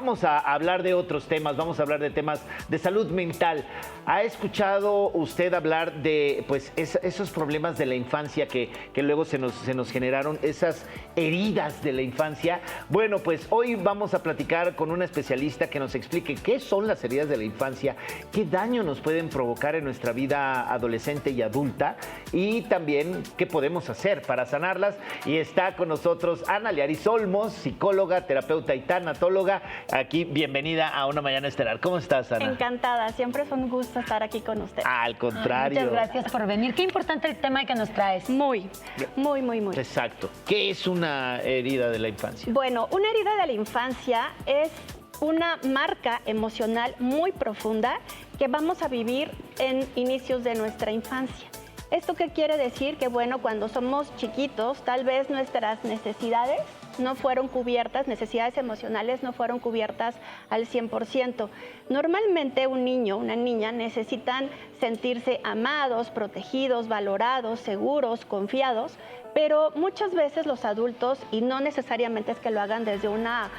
vamos a hablar de otros temas, vamos a hablar de temas de salud mental. ¿Ha escuchado usted hablar de pues, esos problemas de la infancia que luego se nos generaron, esas heridas de la infancia? Bueno, pues hoy vamos a platicar con una especialista que nos explique qué son las heridas de la infancia, qué daño nos pueden provocar en nuestra vida adolescente y adulta y también qué podemos hacer para sanarlas. Y está con nosotros Ana Liaris Olmos, psicóloga, terapeuta y tanatóloga. Aquí, bienvenida a Una Mañana Estelar. ¿Cómo estás, Ana? Encantada, siempre es un gusto estar aquí con usted. Al contrario. Muchas gracias por venir. Qué importante el tema que nos traes. Muy. Exacto. ¿Qué es una herida de la infancia? Bueno, una herida de la infancia es una marca emocional muy profunda que vamos a vivir en inicios de nuestra infancia. ¿Esto qué quiere decir? Que bueno, cuando somos chiquitos, tal vez nuestras necesidades no fueron cubiertas, necesidades emocionales no fueron cubiertas al 100%. Normalmente un niño, una niña necesitan sentirse amados, protegidos, valorados, seguros, confiados, pero muchas veces los adultos, y no necesariamente es que lo hagan desde una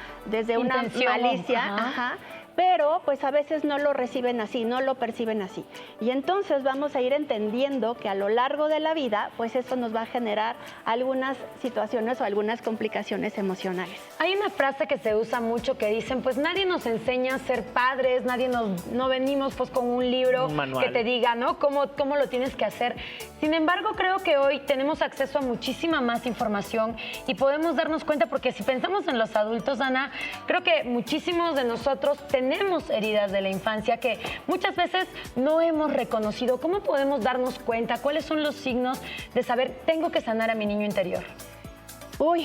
malicia, pero pues a veces no lo reciben así, no lo perciben así. Y entonces vamos a ir entendiendo que a lo largo de la vida, pues eso nos va a generar algunas situaciones o algunas complicaciones emocionales. Hay una frase que se usa mucho que dicen, pues nadie nos enseña a ser padres, no venimos pues con un libro que te diga, ¿no? ¿Cómo lo tienes que hacer? Sin embargo, creo que hoy tenemos acceso a muchísima más información y podemos darnos cuenta, porque si pensamos en los adultos, Ana, creo que muchísimos de nosotros tenemos heridas de la infancia que muchas veces no hemos reconocido. ¿Cómo podemos darnos cuenta? ¿Cuáles son los signos de saber, tengo que sanar a mi niño interior?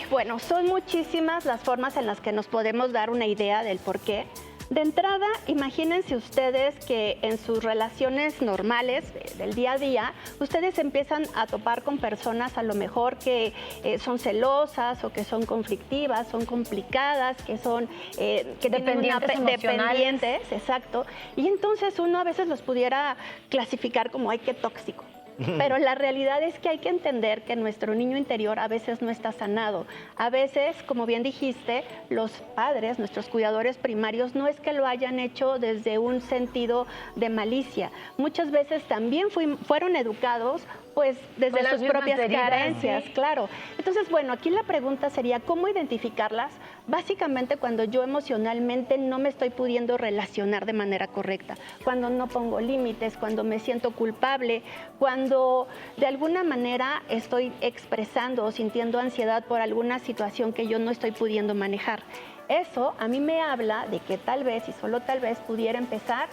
Bueno, son muchísimas las formas en las que nos podemos dar una idea del por qué. De entrada, imagínense ustedes que en sus relaciones normales del día a día, ustedes empiezan a topar con personas a lo mejor que son celosas o que son conflictivas, son complicadas, que son que dependientes, exacto. Y entonces uno a veces los pudiera clasificar como ¡ay, qué tóxico! Pero la realidad es que hay que entender que nuestro niño interior a veces no está sanado. A veces, como bien dijiste, los padres, nuestros cuidadores primarios, no es que lo hayan hecho desde un sentido de malicia. Muchas veces también fueron educados pues desde sus propias carencias, ¿sí? Claro. Entonces, bueno, aquí la pregunta sería, ¿cómo identificarlas? Básicamente cuando yo emocionalmente no me estoy pudiendo relacionar de manera correcta, cuando no pongo límites, cuando me siento culpable, cuando de alguna manera estoy expresando o sintiendo ansiedad por alguna situación que yo no estoy pudiendo manejar. Eso a mí me habla de que tal vez, y solo tal vez, pudiera empezar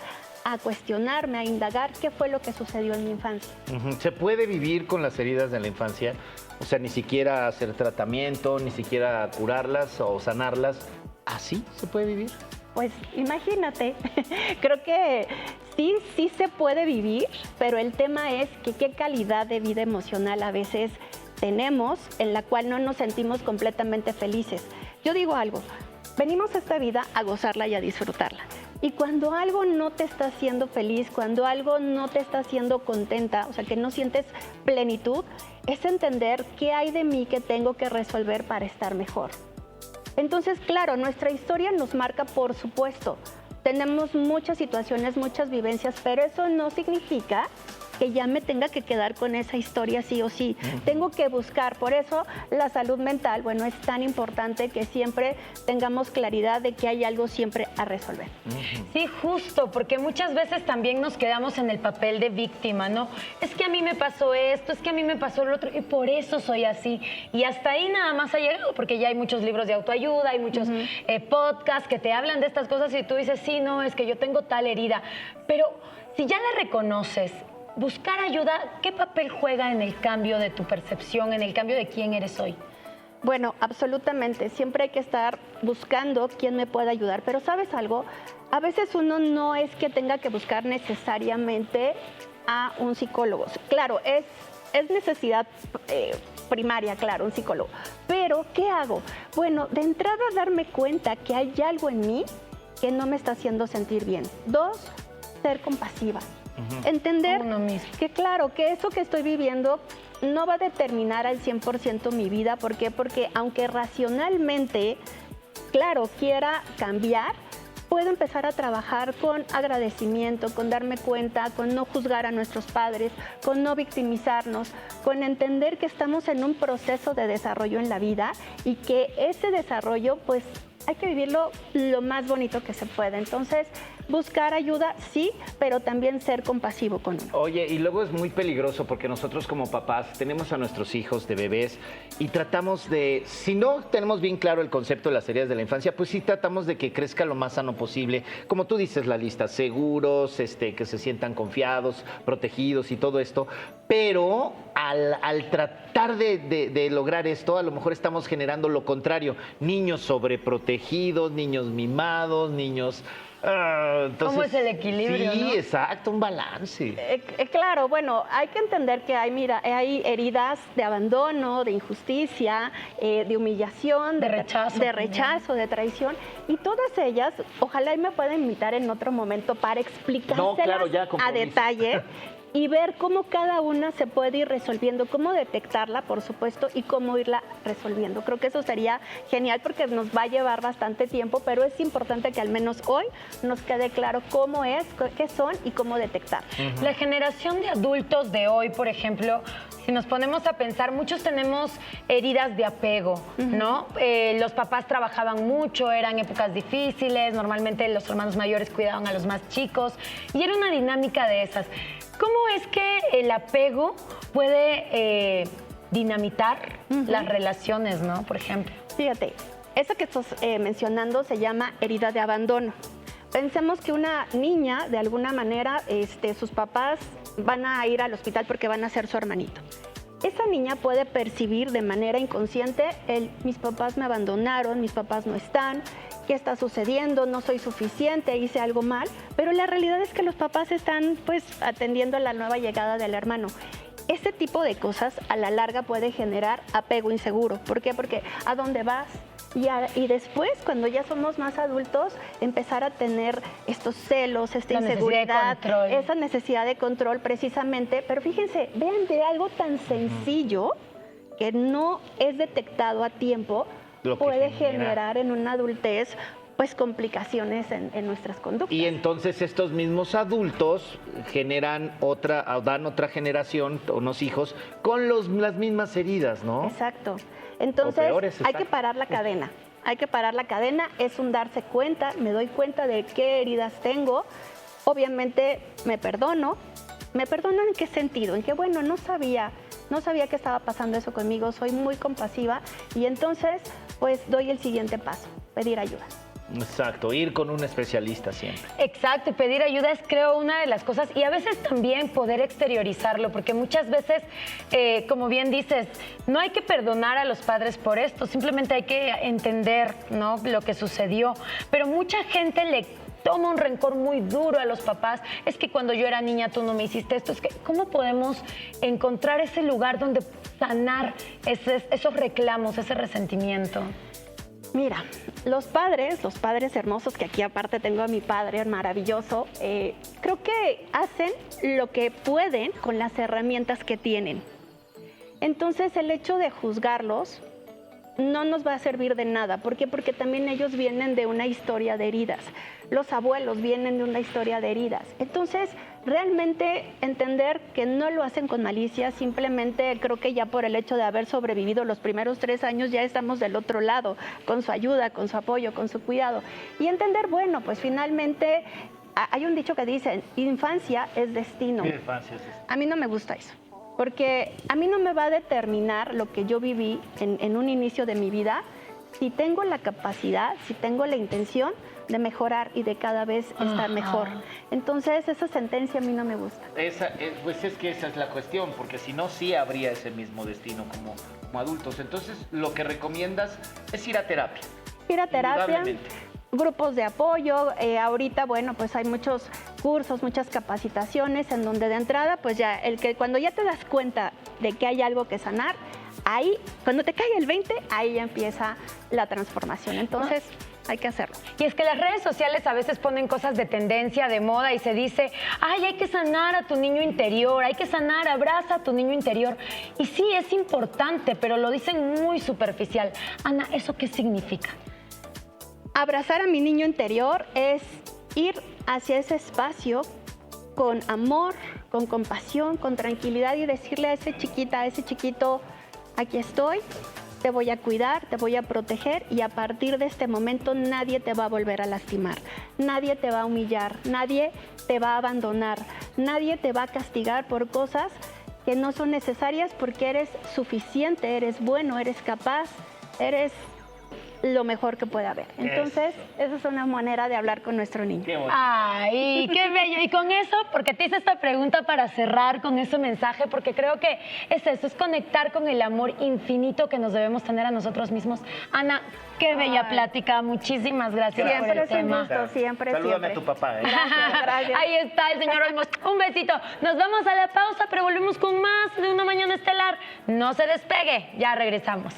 a cuestionarme, a indagar qué fue lo que sucedió en mi infancia. ¿Se puede vivir con las heridas de la infancia? O sea, ni siquiera hacer tratamiento, ni siquiera curarlas o sanarlas. ¿Así se puede vivir? Pues imagínate, creo que sí se puede vivir, pero el tema es que qué calidad de vida emocional a veces tenemos en la cual no nos sentimos completamente felices. Yo digo algo, venimos a esta vida a gozarla y a disfrutarla. Y cuando algo no te está haciendo feliz, cuando algo no te está haciendo contenta, o sea, que no sientes plenitud, es entender qué hay de mí que tengo que resolver para estar mejor. Entonces, claro, nuestra historia nos marca, por supuesto. Tenemos muchas situaciones, muchas vivencias, pero eso no significa que ya me tenga que quedar con esa historia sí o sí. Tengo que buscar, por eso la salud mental, bueno, es tan importante que siempre tengamos claridad de que hay algo siempre a resolver. Sí, justo, porque muchas veces también nos quedamos en el papel de víctima, ¿no? Es que a mí me pasó esto, es que a mí me pasó lo otro, y por eso soy así. Y hasta ahí nada más ha llegado, porque ya hay muchos libros de autoayuda, hay muchos podcasts que te hablan de estas cosas y tú dices, sí, no, es que yo tengo tal herida. Pero si ya la reconoces, buscar ayuda, ¿qué papel juega en el cambio de tu percepción, en el cambio de quién eres hoy? Bueno, absolutamente. Siempre hay que estar buscando quién me pueda ayudar. Pero ¿sabes algo? A veces uno no es que tenga que buscar necesariamente a un psicólogo. Claro, es necesidad primaria, claro, un psicólogo. Pero, ¿qué hago? Bueno, de entrada darme cuenta que hay algo en mí que no me está haciendo sentir bien. 2, ser compasiva. Entender que claro, que eso que estoy viviendo no va a determinar al 100% mi vida. ¿Por qué? Porque aunque racionalmente, claro, quiera cambiar, puedo empezar a trabajar con agradecimiento, con darme cuenta, con no juzgar a nuestros padres, con no victimizarnos, con entender que estamos en un proceso de desarrollo en la vida y que ese desarrollo, pues, hay que vivirlo lo más bonito que se pueda. Entonces, buscar ayuda, sí, pero también ser compasivo con uno. Oye, y luego es muy peligroso porque nosotros como papás tenemos a nuestros hijos de bebés y tratamos de, si no tenemos bien claro el concepto de las heridas de la infancia, pues sí tratamos de que crezca lo más sano posible. Como tú dices, la lista, seguros, que se sientan confiados, protegidos y todo esto. Pero al tratar de lograr esto, a lo mejor estamos generando lo contrario. Niños sobreprotegidos, niños mimados, niños... entonces, ¿cómo es el equilibrio? Sí, ¿no? Exacto, un balance. Claro, bueno, hay que entender que hay heridas de abandono, de injusticia, de humillación, de rechazo, de traición, y todas ellas, ojalá y me puedan invitar en otro momento para explicárselas a detalle. Y ver cómo cada una se puede ir resolviendo, cómo detectarla, por supuesto, y cómo irla resolviendo. Creo que eso sería genial porque nos va a llevar bastante tiempo, pero es importante que al menos hoy nos quede claro cómo es, qué son y cómo detectar. La generación de adultos de hoy, por ejemplo, si nos ponemos a pensar, muchos tenemos heridas de apego, ¿no? Los papás trabajaban mucho, eran épocas difíciles, normalmente los hermanos mayores cuidaban a los más chicos y era una dinámica de esas. ¿Cómo es que el apego puede dinamitar las relaciones, ¿no? Por ejemplo. Fíjate, eso que estás mencionando se llama herida de abandono. Pensemos que una niña, de alguna manera, sus papás van a ir al hospital porque van a ser su hermanito. Esa niña puede percibir de manera inconsciente mis papás me abandonaron, mis papás no están, ¿qué está sucediendo? No soy suficiente, hice algo mal, pero la realidad es que los papás están pues atendiendo a la nueva llegada del hermano. Ese tipo de cosas a la larga puede generar apego inseguro. ¿Por qué? Porque ¿a dónde vas? Y después, cuando ya somos más adultos, empezar a tener estos celos, esta inseguridad, esa necesidad de control precisamente. Pero fíjense, vean de algo tan sencillo que no es detectado a tiempo, puede generar en una adultez pues complicaciones en nuestras conductas. Y entonces estos mismos adultos generan dan otra generación, unos hijos, con las mismas heridas, ¿no? Exacto. Entonces hay que parar la cadena. Hay que parar la cadena, es un darse cuenta, me doy cuenta de qué heridas tengo. Obviamente me perdono. ¿Me perdono en qué sentido? En que, bueno, no sabía que estaba pasando eso conmigo, soy muy compasiva y entonces pues doy el siguiente paso, pedir ayuda. Exacto, ir con un especialista siempre. Exacto, y pedir ayuda es, creo, una de las cosas, y a veces también poder exteriorizarlo, porque muchas veces, como bien dices, no hay que perdonar a los padres por esto, simplemente hay que entender, ¿no?, lo que sucedió, pero mucha gente le toma un rencor muy duro a los papás, es que cuando yo era niña tú no me hiciste esto, es que ¿cómo podemos encontrar ese lugar donde sanar esos reclamos, ese resentimiento? Mira, los padres hermosos, que aquí aparte tengo a mi padre maravilloso, creo que hacen lo que pueden con las herramientas que tienen. Entonces el hecho de juzgarlos no nos va a servir de nada. ¿Por qué? Porque también ellos vienen de una historia de heridas. Los abuelos vienen de una historia de heridas. Entonces, realmente entender que no lo hacen con malicia, simplemente creo que ya por el hecho de haber sobrevivido los primeros 3 años ya estamos del otro lado, con su ayuda, con su apoyo, con su cuidado. Y entender, bueno, pues finalmente hay un dicho que dice, infancia es destino. Infancia es destino. A mí no me gusta eso. Porque a mí no me va a determinar lo que yo viví en un inicio de mi vida si tengo la capacidad, si tengo la intención de mejorar y de cada vez estar mejor. Entonces, esa sentencia a mí no me gusta. Pues es que esa es la cuestión, porque si no, sí habría ese mismo destino como adultos. Entonces, lo que recomiendas es ir a terapia. Ir a terapia. Grupos de apoyo, ahorita, bueno, pues hay muchos cursos, muchas capacitaciones en donde de entrada, pues ya, cuando ya te das cuenta de que hay algo que sanar, ahí, cuando te cae el 20, ahí ya empieza la transformación. Entonces, hay que hacerlo. Y es que las redes sociales a veces ponen cosas de tendencia, de moda, y se dice, ay, hay que sanar a tu niño interior, hay que sanar, abraza a tu niño interior. Y sí, es importante, pero lo dicen muy superficial. Ana, ¿eso qué significa? abrazar a mi niño interior es ir hacia ese espacio con amor, con compasión, con tranquilidad y decirle a esa chiquita, a ese chiquito, aquí estoy, te voy a cuidar, te voy a proteger y a partir de este momento nadie te va a volver a lastimar, nadie te va a humillar, nadie te va a abandonar, nadie te va a castigar por cosas que no son necesarias porque eres suficiente, eres bueno, eres capaz, eres lo mejor que puede haber. Entonces, esa es una manera de hablar con nuestro niño. Ay, qué bello. Y con eso, porque te hice esta pregunta para cerrar con ese mensaje, porque creo que es eso, es conectar con el amor infinito que nos debemos tener a nosotros mismos. Ana, qué bella plática. Muchísimas gracias por el tema. Gusto, siempre, Salúdame siempre. a tu papá. Gracias. Ahí está el señor Olmos. Un besito. Nos vamos a la pausa, pero volvemos con más de Una Mañana Estelar. No se despegue, ya regresamos.